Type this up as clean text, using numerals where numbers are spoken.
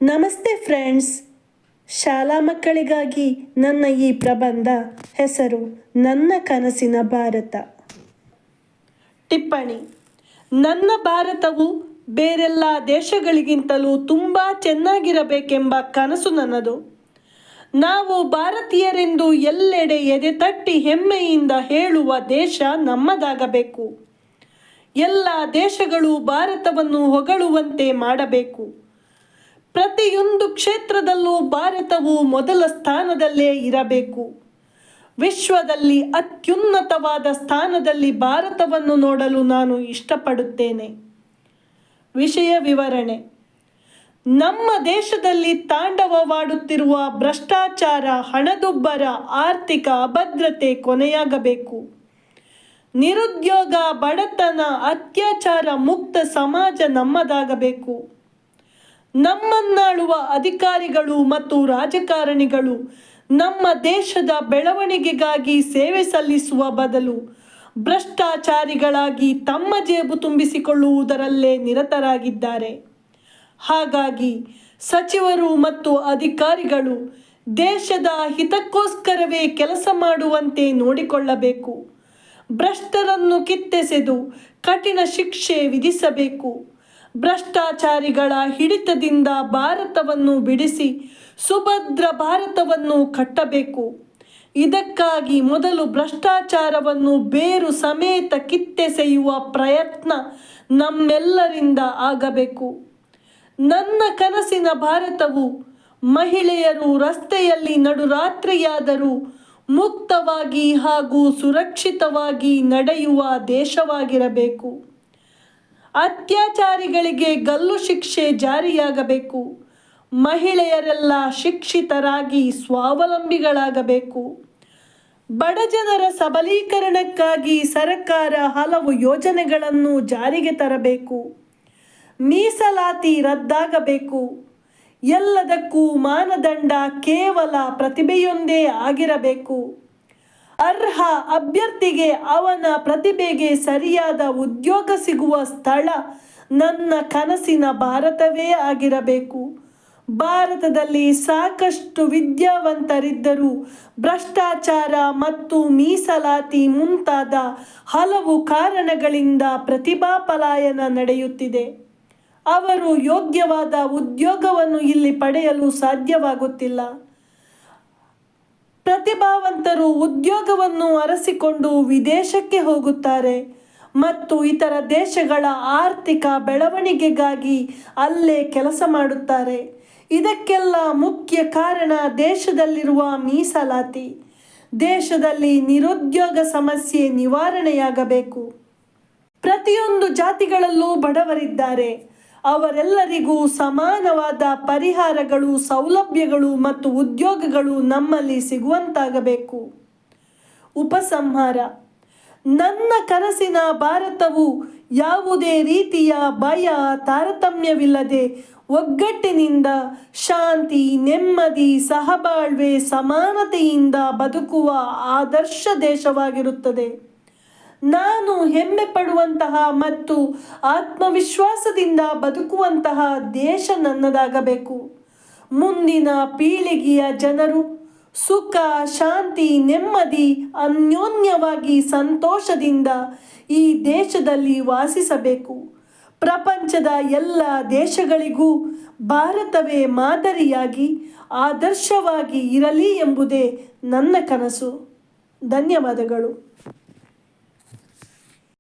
ನಮಸ್ತೆ ಫ್ರೆಂಡ್ಸ್. ಶಾಲಾ ಮಕ್ಕಳಿಗಾಗಿ ನನ್ನ ಈ ಪ್ರಬಂಧ ಹೆಸರು ನನ್ನ ಕನಸಿನ ಭಾರತ. ಟಿಪ್ಪಣಿ: ನನ್ನ ಭಾರತವು ಬೇರೆಲ್ಲ ದೇಶಗಳಿಗಿಂತಲೂ ತುಂಬ ಚೆನ್ನಾಗಿರಬೇಕೆಂಬ ಕನಸು ನನ್ನದು. ನಾವು ಭಾರತೀಯರೆಂದು ಎಲ್ಲೆಡೆ ಎದೆತಟ್ಟಿ ಹೆಮ್ಮೆಯಿಂದ ಹೇಳುವ ದೇಶ ನಮ್ಮದಾಗಬೇಕು. ಎಲ್ಲ ದೇಶಗಳು ಭಾರತವನ್ನು ಹೊಗಳುವಂತೆ ಮಾಡಬೇಕು. ಪ್ರತಿಯೊಂದು ಕ್ಷೇತ್ರದಲ್ಲೂ ಭಾರತವು ಮೊದಲ ಸ್ಥಾನದಲ್ಲೇ ಇರಬೇಕು. ವಿಶ್ವದಲ್ಲಿ ಅತ್ಯುನ್ನತವಾದ ಸ್ಥಾನದಲ್ಲಿ ಭಾರತವನ್ನು ನೋಡಲು ನಾನು ಇಷ್ಟಪಡುತ್ತೇನೆ. ವಿಷಯ ವಿವರಣೆ: ನಮ್ಮ ದೇಶದಲ್ಲಿ ತಾಂಡವವಾಡುತ್ತಿರುವ ಭ್ರಷ್ಟಾಚಾರ, ಹಣದುಬ್ಬರ, ಆರ್ಥಿಕ ಅಭದ್ರತೆ ಕೊನೆಯಾಗಬೇಕು. ನಿರುದ್ಯೋಗ, ಬಡತನ, ಅತ್ಯಾಚಾರ ಮುಕ್ತ ಸಮಾಜ ನಮ್ಮದಾಗಬೇಕು. ನಮ್ಮನ್ನಾಳುವ ಅಧಿಕಾರಿಗಳು ಮತ್ತು ರಾಜಕಾರಣಿಗಳು ನಮ್ಮ ದೇಶದ ಬೆಳವಣಿಗೆಗಾಗಿ ಸೇವೆ ಸಲ್ಲಿಸುವ ಬದಲು ಭ್ರಷ್ಟಾಚಾರಿಗಳಾಗಿ ತಮ್ಮ ಜೇಬು ತುಂಬಿಸಿಕೊಳ್ಳುವುದರಲ್ಲೇ ನಿರತರಾಗಿದ್ದಾರೆ. ಹಾಗಾಗಿ ಸಚಿವರು ಮತ್ತು ಅಧಿಕಾರಿಗಳು ದೇಶದ ಹಿತಕ್ಕೋಸ್ಕರವೇ ಕೆಲಸ ಮಾಡುವಂತೆ ನೋಡಿಕೊಳ್ಳಬೇಕು. ಭ್ರಷ್ಟರನ್ನು ಕಿತ್ತೆಸೆದು ಕಠಿಣ ಶಿಕ್ಷೆ ವಿಧಿಸಬೇಕು. ಭ್ರಷ್ಟಾಚಾರಿಗಳ ಹಿಡಿತದಿಂದ ಭಾರತವನ್ನು ಬಿಡಿಸಿ ಸುಭದ್ರ ಭಾರತವನ್ನು ಕಟ್ಟಬೇಕು. ಇದಕ್ಕಾಗಿ ಮೊದಲು ಭ್ರಷ್ಟಾಚಾರವನ್ನು ಬೇರು ಸಮೇತ ಕಿತ್ತೆಸೆಯುವ ಪ್ರಯತ್ನ ನಮ್ಮೆಲ್ಲರಿಂದ ಆಗಬೇಕು. ನನ್ನ ಕನಸಿನ ಭಾರತವು ಮಹಿಳೆಯರು ರಸ್ತೆಯಲ್ಲಿ ನಡುರಾತ್ರಿಯಾದರೂ ಮುಕ್ತವಾಗಿ ಹಾಗೂ ಸುರಕ್ಷಿತವಾಗಿ ನಡೆಯುವ ದೇಶವಾಗಿರಬೇಕು. ಅತ್ಯಾಚಾರಿಗಳಿಗೆ ಗಲ್ಲು ಶಿಕ್ಷೆ ಜಾರಿಯಾಗಬೇಕು. ಮಹಿಳೆಯರೆಲ್ಲ ಶಿಕ್ಷಿತರಾಗಿ ಸ್ವಾವಲಂಬಿಗಳಾಗಬೇಕು. ಬಡಜನರ ಸಬಲೀಕರಣಕ್ಕಾಗಿ ಸರ್ಕಾರ ಹಲವು ಯೋಜನೆಗಳನ್ನು ಜಾರಿಗೆ ತರಬೇಕು. ಮೀಸಲಾತಿ ರದ್ದಾಗಬೇಕು. ಎಲ್ಲದಕ್ಕೂ ಮಾನದಂಡ ಕೇವಲ ಪ್ರತಿಭೆಯೊಂದೇ ಆಗಿರಬೇಕು. ಅರ್ಹ ಅಭ್ಯರ್ಥಿಗೆ ಅವನ ಪ್ರತಿಭೆಗೆ ಸರಿಯಾದ ಉದ್ಯೋಗ ಸಿಗುವ ಸ್ಥಳ ನನ್ನ ಕನಸಿನ ಭಾರತವೇ ಆಗಿರಬೇಕು. ಭಾರತದಲ್ಲಿ ಸಾಕಷ್ಟು ವಿದ್ಯಾವಂತರಿದ್ದರೂ ಭ್ರಷ್ಟಾಚಾರ ಮತ್ತು ಮೀಸಲಾತಿ ಮುಂತಾದ ಹಲವು ಕಾರಣಗಳಿಂದ ಪ್ರತಿಭಾ ಪಲಾಯನ ನಡೆಯುತ್ತಿದೆ. ಅವರು ಯೋಗ್ಯವಾದ ಉದ್ಯೋಗವನ್ನು ಇಲ್ಲಿ ಪಡೆಯಲು ಸಾಧ್ಯವಾಗುತ್ತಿಲ್ಲ. ಪ್ರತಿಭಾವಂತರು ಉದ್ಯೋಗವನ್ನು ಅರಸಿಕೊಂಡು ವಿದೇಶಕ್ಕೆ ಹೋಗುತ್ತಾರೆ ಮತ್ತು ಇತರ ದೇಶಗಳ ಆರ್ಥಿಕ ಬೆಳವಣಿಗೆಗಾಗಿ ಅಲ್ಲೇ ಕೆಲಸ ಮಾಡುತ್ತಾರೆ. ಇದಕ್ಕೆಲ್ಲ ಮುಖ್ಯ ಕಾರಣ ದೇಶದಲ್ಲಿರುವ ಮೀಸಲಾತಿ. ದೇಶದಲ್ಲಿ ನಿರುದ್ಯೋಗ ಸಮಸ್ಯೆ ನಿವಾರಣೆಯಾಗಬೇಕು. ಪ್ರತಿಯೊಂದು ಜಾತಿಗಳಲ್ಲೂ ಬಡವರಿದ್ದಾರೆ. ಅವರೆಲ್ಲರಿಗೂ ಸಮಾನವಾದ ಪರಿಹಾರಗಳು, ಸೌಲಭ್ಯಗಳು ಮತ್ತು ಉದ್ಯೋಗಗಳು ನಮ್ಮಲ್ಲಿ ಸಿಗುವಂತಾಗಬೇಕು. ಉಪಸಂಹಾರ: ನನ್ನ ಕನಸಿನ ಭಾರತವು ಯಾವುದೇ ರೀತಿಯ ಭಯ, ತಾರತಮ್ಯವಿಲ್ಲದೆ ಒಗ್ಗಟ್ಟಿನಿಂದ ಶಾಂತಿ, ನೆಮ್ಮದಿ, ಸಹಬಾಳ್ವೆ, ಸಮಾನತೆಯಿಂದ ಬದುಕುವ ಆದರ್ಶ ದೇಶವಾಗಿರುತ್ತದೆ. ನಾನು ಹೆಮ್ಮೆ ಪಡುವಂತಹ ಮತ್ತು ಆತ್ಮವಿಶ್ವಾಸದಿಂದ ಬದುಕುವಂತಹ ದೇಶ ನನ್ನದಾಗಬೇಕು. ಮುಂದಿನ ಪೀಳಿಗೆಯ ಜನರು ಸುಖ, ಶಾಂತಿ, ನೆಮ್ಮದಿ, ಅನ್ಯೋನ್ಯವಾಗಿ ಸಂತೋಷದಿಂದ ಈ ದೇಶದಲ್ಲಿ ವಾಸಿಸಬೇಕು. ಪ್ರಪಂಚದ ಎಲ್ಲ ದೇಶಗಳಿಗೂ ಭಾರತವೇ ಮಾದರಿಯಾಗಿ ಆದರ್ಶವಾಗಿ ಇರಲಿ ಎಂಬುದೇ ನನ್ನ ಕನಸು. ಧನ್ಯವಾದಗಳು.